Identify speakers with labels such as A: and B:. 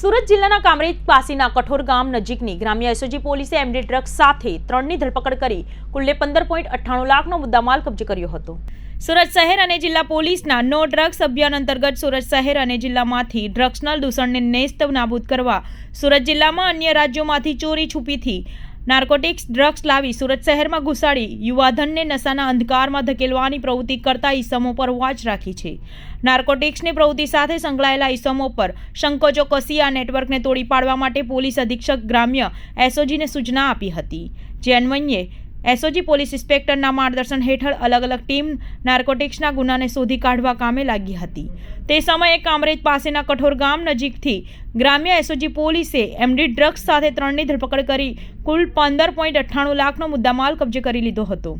A: સુરત જિલ્લાના કામરેજ પાસીના કઠોર ગામ નજીકની ગ્રામ્ય એસઓજી પોલીસે એમડી ડ્રગ્સ સાથે 3ની ધરપકડ કરી કુલ 15.98 લાખનો મુદ્દામાલ કબજે કર્યો હતો। સુરત શહેર અને જિલ્લા પોલીસના નો ડ્રગ્સ અભિયાન અંતર્ગત સુરત શહેર અને જિલ્લામાંથી ડ્રગ્સના દૂષણને નેસ્ત નાબૂદ કરવા સુરત જિલ્લામાં અન્ય રાજ્યોમાંથી ચોરી છુપીથી નાર્કોટિક્સ ડ્રગ્સ લાવી સુરત શહેરમાં ઘુસાડી યુવાધનને નશાના અંધકારમાં ધકેલવાની પ્રવૃત્તિ કરતા ઈસમો પર વોચ રાખી છે। નાર્કોટિક્સની પ્રવૃત્તિ સાથે સંકળાયેલા ઈસમો પર સંકોચો કસી આ નેટવર્કને તોડી પાડવા માટે પોલીસ અધિક્ષક ગ્રામ્ય એસઓજીને સૂચના આપી હતી, જે અન્વયે એસઓજી પોલીસ ઇન્સ્પેક્ટરના માર્ગદર્શન હેઠળ અલગ અલગ ટીમ નાર્કોટિક્સના ગુનાને શોધી કાઢવા કામે લાગી હતી। તે સમયે કામરેજ પાસેના કઠોર ગામ નજીકથી ગ્રામ્ય એસઓજી પોલીસે એમડી ડ્રગ્સ સાથે 3ની ધરપકડ કરી કુલ 15.98 લાખનો મુદ્દામાલ કબજે કરી લીધો હતો।